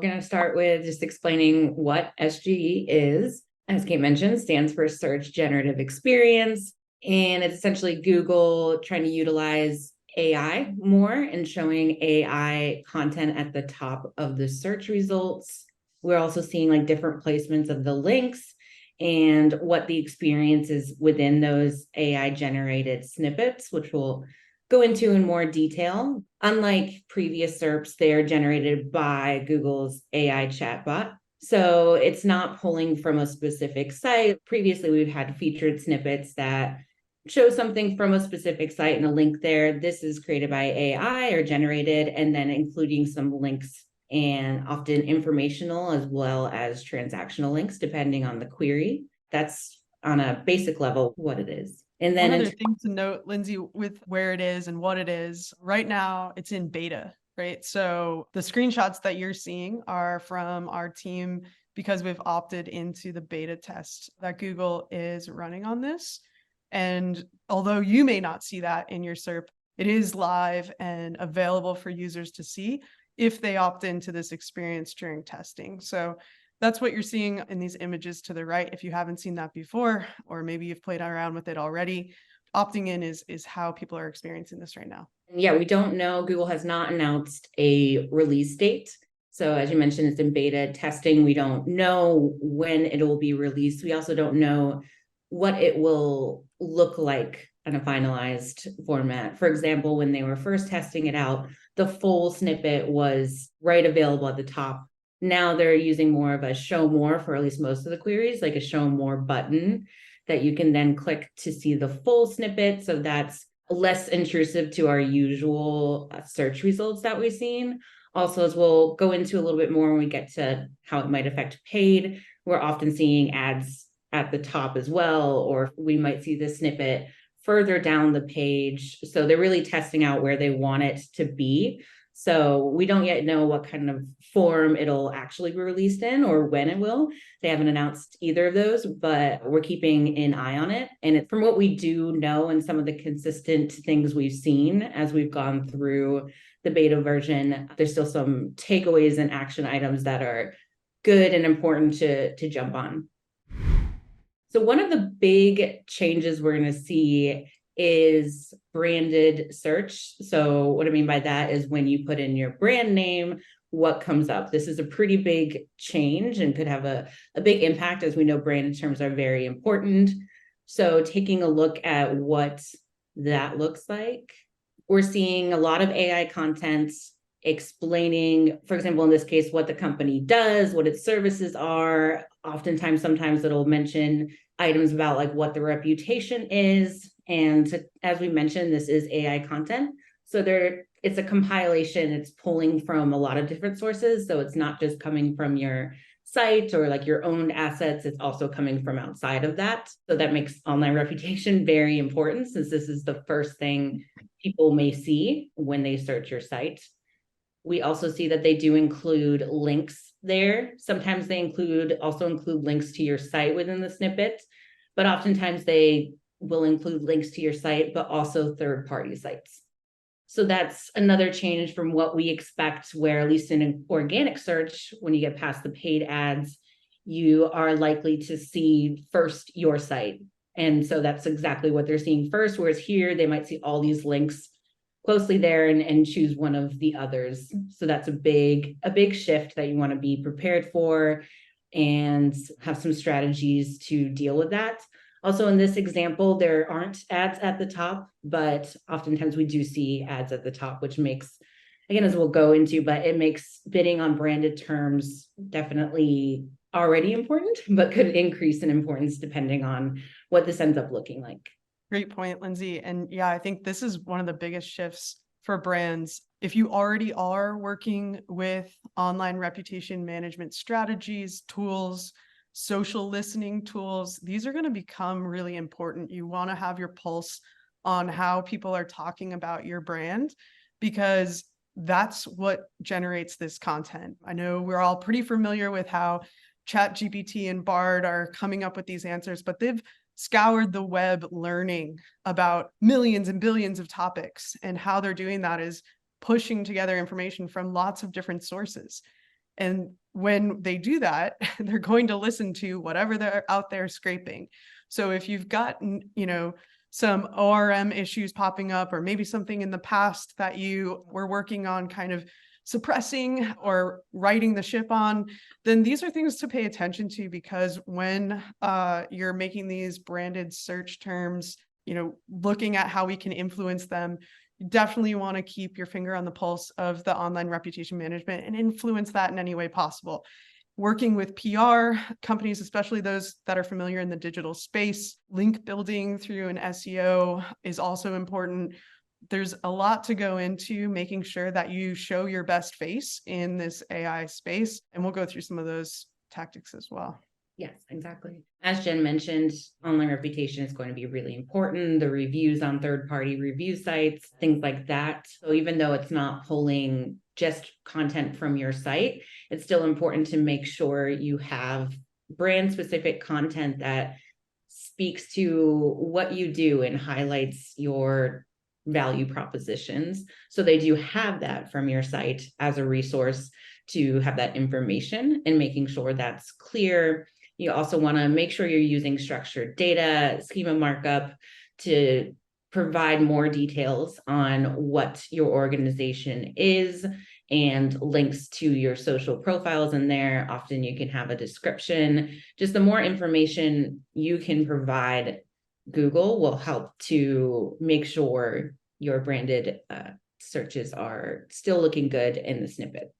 going to start with just explaining what SGE is. As Kate mentioned, stands for Search Generative Experience. And it's essentially Google trying to utilize AI more and showing AI content at the top of the search results. We're also seeing like different placements of the links and what the experience is within those AI generated snippets, which we'll go into in more detail. Unlike previous SERPs, they are generated by Google's AI chatbot. So it's not pulling from a specific site. Previously, we've had featured snippets that show something from a specific site and a link there. This is created by AI or generated, and then including some links and often informational as well as transactional links, depending on the query. That's on a basic level what it is. And then one other thing to note, Lindsay, with where it is and what it is, right now it's in beta, right? So the screenshots that you're seeing are from our team because we've opted into the beta test that Google is running on this. And although you may not see that in your SERP, it is live and available for users to see if they opt into this experience during testing. So that's what you're seeing in these images to the right. If you haven't seen that before, or maybe you've played around with it already, opting in is how people are experiencing this right now. Yeah, we don't know. Google has not announced a release date. So as you mentioned, it's in beta testing. We don't know when it will be released. We also don't know what it will look like in a finalized format. For example, when they were first testing it out, the full snippet was right available at the top. Now they're using more of a show more for at least most of the queries, like a show more button that you can then click to see the full snippet. So that's less intrusive to our usual search results that we've seen. Also, as we'll go into a little bit more when we get to how it might affect paid, we're often seeing ads at the top as well, or we might see the snippet further down the page. So they're really testing out where they want it to be. So we don't yet know what kind of form it'll actually be released in or when it will. They haven't announced either of those, but we're keeping an eye on it. And from what we do know and some of the consistent things we've seen as we've gone through the beta version, there's still some takeaways and action items that are good and important to jump on. So one of the big changes we're going to see is branded search. So what I mean by that is when you put in your brand name, what comes up. This is a pretty big change and could have a big impact, as we know branded terms are very important. So taking a look at what that looks like, we're seeing a lot of AI content explaining, for example, in this case, what the company does, what its services are. Oftentimes, sometimes it'll mention items about like what the reputation is. And as we mentioned, this is AI content. So it's a compilation. It's pulling from a lot of different sources. So it's not just coming from your site or like your own assets. It's also coming from outside of that. So that makes online reputation very important, since this is the first thing people may see when they search your site. We also see that they do include links there. Sometimes they also include links to your site within the snippet, but oftentimes they will include links to your site, but also third-party sites. So that's another change from what we expect, where at least in an organic search, when you get past the paid ads, you are likely to see first your site. And so that's exactly what they're seeing first, whereas here they might see all these links closely there and choose one of the others. So that's a big shift that you want to be prepared for and have some strategies to deal with that. Also, in this example, there aren't ads at the top, but oftentimes we do see ads at the top, which makes, again, as we'll go into, but it makes bidding on branded terms definitely already important, but could increase in importance depending on what this ends up looking like. Great point, Lindsay. And yeah, I think this is one of the biggest shifts for brands. If you already are working with online reputation management strategies, tools, social listening tools, these are going to become really important. You want to have your pulse on how people are talking about your brand, because that's what generates this content. I know we're all pretty familiar with how ChatGPT and Bard are coming up with these answers, but they've scoured the web learning about millions and billions of topics, and how they're doing that is pushing together information from lots of different sources. And when they do that, they're going to listen to whatever they're out there scraping. So if you've got, some ORM issues popping up, or maybe something in the past that you were working on kind of suppressing or righting the ship on, then these are things to pay attention to, because when you're making these branded search terms, looking at how we can influence them, you definitely want to keep your finger on the pulse of the online reputation management and influence that in any way possible. Working with PR companies, especially those that are familiar in the digital space, link building through an SEO is also important. There's a lot to go into making sure that you show your best face in this AI space. And we'll go through some of those tactics as well. Yes, exactly. As Jen mentioned, online reputation is going to be really important. The reviews on third-party review sites, things like that. So even though it's not pulling just content from your site, it's still important to make sure you have brand-specific content that speaks to what you do and highlights your value propositions. So they do have that from your site as a resource to have that information, and making sure that's clear. You also want to make sure you're using structured data, schema markup to provide more details on what your organization is, and links to your social profiles in there. Often you can have a description. Just the more information you can provide, Google will help to make sure your branded searches are still looking good in the snippet.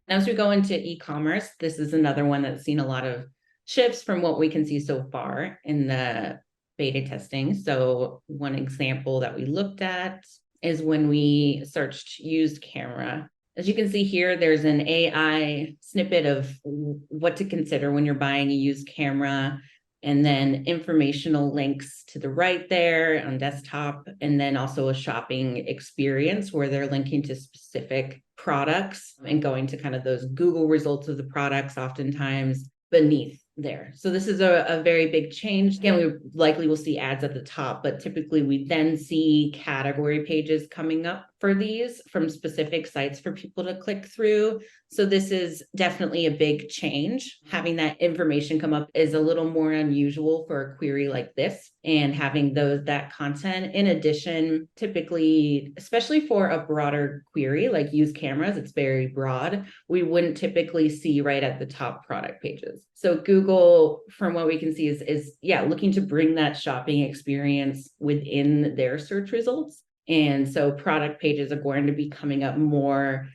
As we go into e-commerce, this is another one that's seen a lot of shifts from what we can see so far in the beta testing. So one example that we looked at is when we searched used camera. As you can see here, there's an AI snippet of what to consider when you're buying a used camera, and then informational links to the right there on desktop, and then also a shopping experience where they're linking to specific products and going to kind of those Google results of the products oftentimes beneath there. So this is a very big change. Again, we likely will see ads at the top, but typically we then see category pages coming up for these from specific sites for people to click through. So this is definitely a big change. Having that information come up is a little more unusual for a query like this, and having that content. In addition, typically, especially for a broader query like used cameras, it's very broad. We wouldn't typically see right at the top product pages. So Google, from what we can see, is looking to bring that shopping experience within their search results. And so product pages are going to be coming up more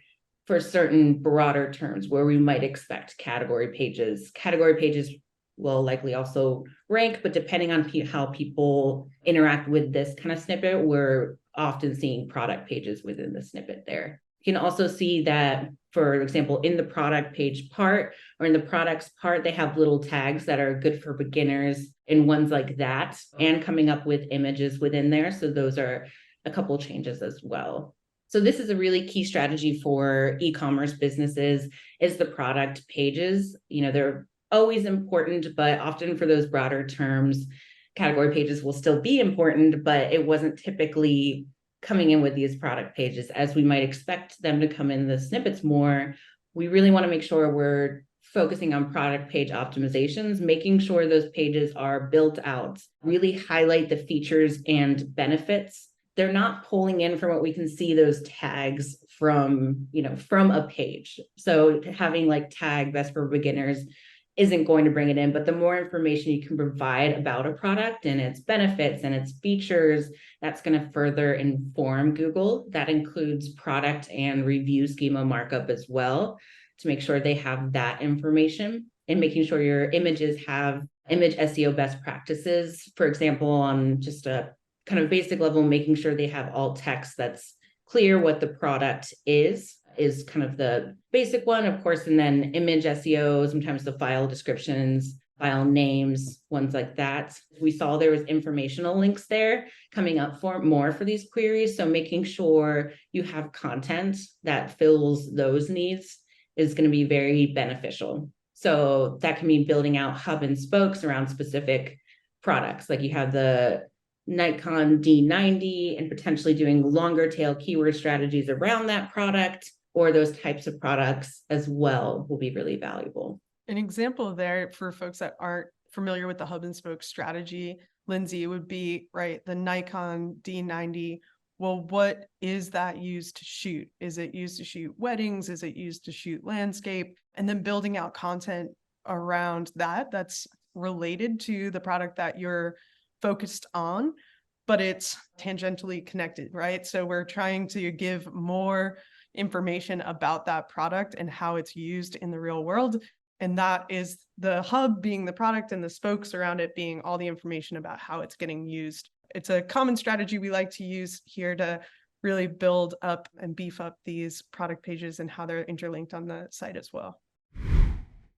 for certain broader terms where we might expect category pages. Category pages will likely also rank, but depending on how people interact with this kind of snippet, we're often seeing product pages within the snippet there. You can also see that, for example, in the product page part or in the products part, they have little tags that are good for beginners and ones like that, and coming up with images within there. So those are a couple changes as well. So this is a really key strategy for e-commerce businesses, is the product pages. They're always important, but often for those broader terms, category pages will still be important, but it wasn't typically coming in with these product pages as we might expect them to come in the snippets more. We really want to make sure we're focusing on product page optimizations, making sure those pages are built out, really highlight the features and benefits. They're not pulling in, from what we can see, those tags from a page. So having like tag best for beginners isn't going to bring it in, but the more information you can provide about a product and its benefits and its features, that's going to further inform Google. That includes product and review schema markup as well, to make sure they have that information, and making sure your images have image SEO best practices. For example, on just a kind of basic level, making sure they have alt text that's clear what the product is kind of the basic one, of course, and then image SEO, sometimes the file descriptions, file names, ones like that. We saw there was informational links there coming up for more for these queries. So making sure you have content that fills those needs is going to be very beneficial. So that can mean building out hub and spokes around specific products. Like you have the Nikon D90, and potentially doing longer tail keyword strategies around that product, or those types of products as well will be really valuable. An example there for folks that aren't familiar with the hub and spoke strategy, Lindsay, would be, right, the Nikon D90. Well, what is that used to shoot? Is it used to shoot weddings? Is it used to shoot landscape? And then building out content around that that's related to the product that you're focused on, but it's tangentially connected, right? So we're trying to give more information about that product and how it's used in the real world. And that is the hub being the product and the spokes around it being all the information about how it's getting used. It's a common strategy we like to use here to really build up and beef up these product pages and how they're interlinked on the site as well.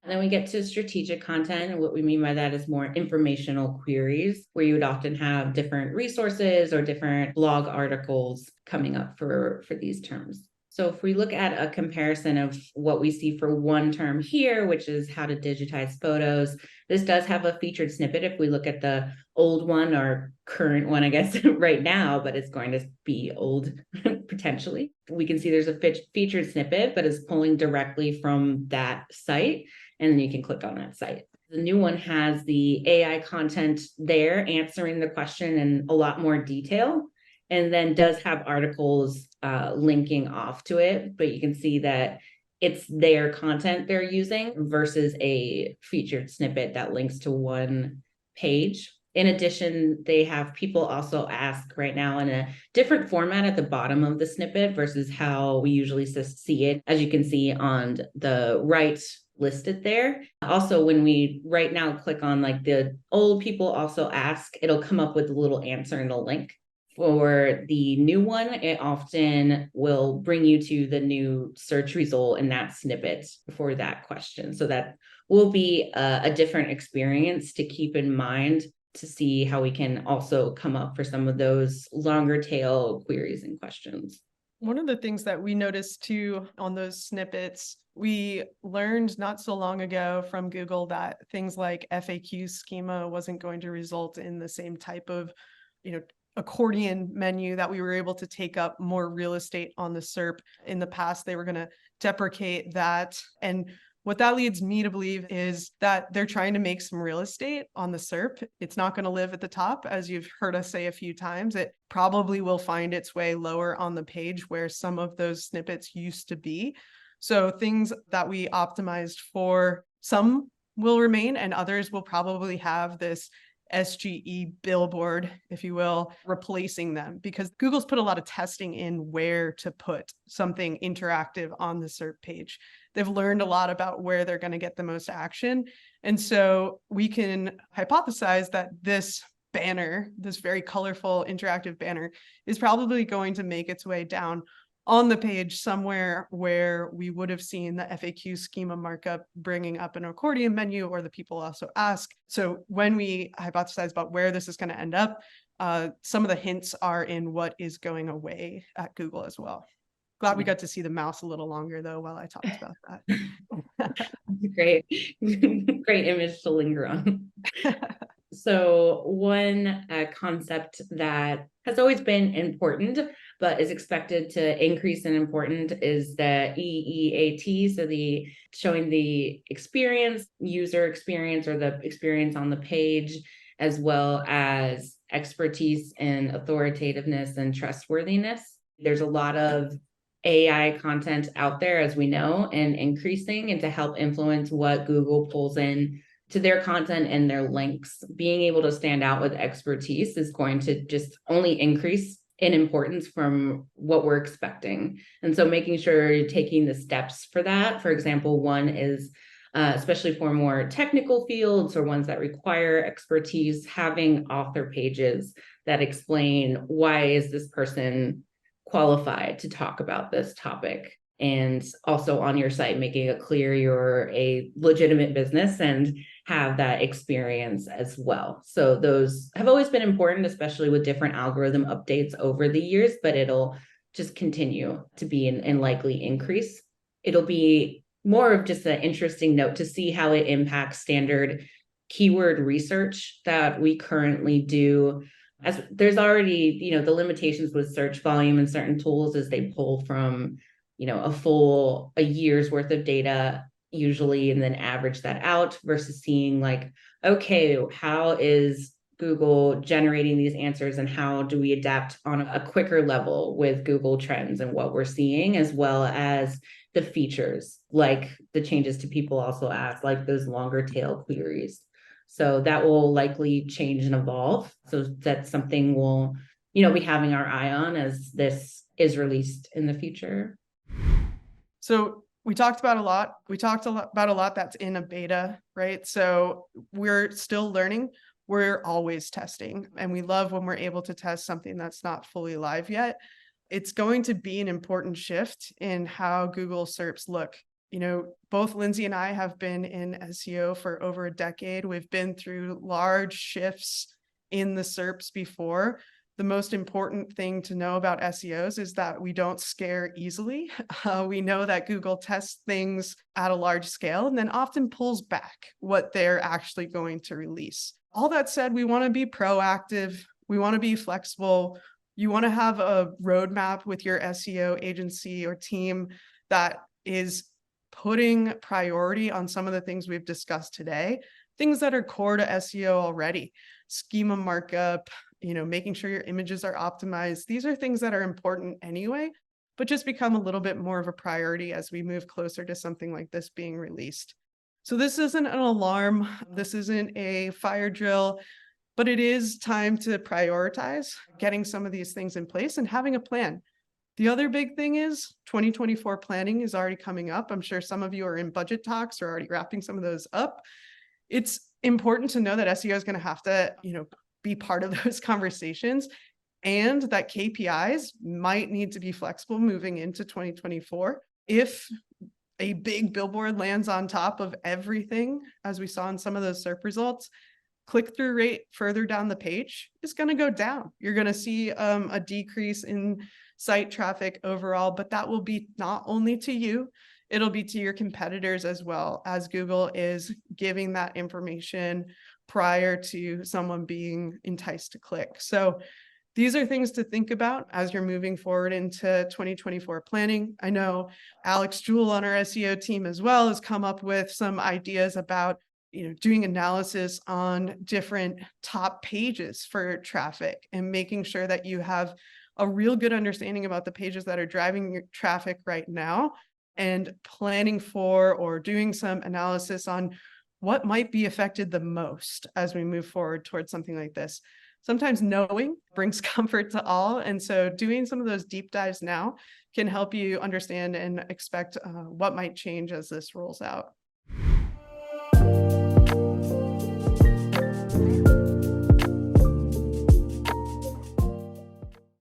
And then we get to strategic content. And what we mean by that is more informational queries, where you would often have different resources or different blog articles coming up for these terms. So if we look at a comparison of what we see for one term here, which is how to digitize photos, this does have a featured snippet. If we look at the old one or current one, I guess, right now, but it's going to be old potentially. We can see there's a featured snippet, but it's pulling directly from that site. And then you can click on that site. The new one has the AI content there answering the question in a lot more detail, and then does have articles linking off to it. But you can see that it's their content they're using versus a featured snippet that links to one page. In addition, they have people also ask right now in a different format at the bottom of the snippet versus how we usually see it, as you can see on the right listed there. Also, when we right now click on like the old people also ask, it'll come up with a little answer and a link. For the new one, it often will bring you to the new search result in that snippet for that question. So that will be a different experience to keep in mind to see how we can also come up for some of those longer tail queries and questions. One of the things that we noticed too on those snippets, we learned not so long ago from Google that things like FAQ schema wasn't going to result in the same type of, accordion menu that we were able to take up more real estate on the SERP. In the past, they were going to deprecate that. And what that leads me to believe is that they're trying to make some real estate on the SERP. It's not going to live at the top, as you've heard us say a few times. It probably will find its way lower on the page where some of those snippets used to be. So things that we optimized for, some will remain and others will probably have this SGE billboard, if you will, replacing them, because Google's put a lot of testing in where to put something interactive on the SERP page. They've learned a lot about where they're going to get the most action. And so we can hypothesize that this banner, this very colorful interactive banner, is probably going to make its way down on the page somewhere where we would have seen the FAQ schema markup bringing up an accordion menu, or the people also ask. So when we hypothesize about where this is going to end up, some of the hints are in what is going away at Google as well. Glad we got to see the mouse a little longer though while I talked about that. Great, great image to linger on. So one concept that has always been important, but is expected to increase in importance is the EEAT. So the showing the experience, user experience, or the experience on the page, as well as expertise and authoritativeness and trustworthiness. There's a lot of AI content out there, as we know, and increasing, and to help influence what Google pulls in to their content and their links. Being able to stand out with expertise is going to just only increase in importance from what we're expecting. And so making sure you're taking the steps for that. For example, one is, especially for more technical fields or ones that require expertise, having author pages that explain why is this person qualified to talk about this topic. And also on your site, making it clear you're a legitimate business and have that experience as well. So those have always been important, especially with different algorithm updates over the years, but it'll just continue to be in likely increase. It'll be more of just an interesting note to see how it impacts standard keyword research that we currently do. As there's already, the limitations with search volume and certain tools as they pull from a year's worth of data usually, and then average that out versus seeing like, okay, how is Google generating these answers and how do we adapt on a quicker level with Google Trends and what we're seeing, as well as the features, like the changes to people also ask, like those longer tail queries. So that will likely change and evolve. So that's something we'll, be having our eye on as this is released in the future. So we talked about a lot. We talked about a lot that's in a beta, right? So we're still learning. We're always testing. And we love when we're able to test something that's not fully live yet. It's going to be an important shift in how Google SERPs look. Both Lindsay and I have been in SEO for over a decade. We've been through large shifts in the SERPs before. The most important thing to know about SEOs is that we don't scare easily. We know that Google tests things at a large scale and then often pulls back what they're actually going to release. All that said, we want to be proactive. We want to be flexible. You want to have a roadmap with your SEO agency or team that is putting priority on some of the things we've discussed today, things that are core to SEO already, schema markup, making sure your images are optimized. These are things that are important anyway, but just become a little bit more of a priority as we move closer to something like this being released. So this isn't an alarm. This isn't a fire drill, but it is time to prioritize getting some of these things in place and having a plan. The other big thing is 2024 planning is already coming up. I'm sure some of you are in budget talks or already wrapping some of those up. It's important to know that SEO is going to have to, be part of those conversations, and that KPIs might need to be flexible moving into 2024. If a big billboard lands on top of everything, as we saw in some of those SERP results, click-through rate further down the page is going to go down. You're going to see a decrease in site traffic overall, but that will be not only to you, it'll be to your competitors as well, as Google is giving that information prior to someone being enticed to click. So these are things to think about as you're moving forward into 2024 planning. I know Alex Jewell on our SEO team as well has come up with some ideas about doing analysis on different top pages for traffic and making sure that you have a real good understanding about the pages that are driving your traffic right now, and planning for or doing some analysis on what might be affected the most as we move forward towards something like this. Sometimes knowing brings comfort to all. And so doing some of those deep dives now can help you understand and expect what might change as this rolls out.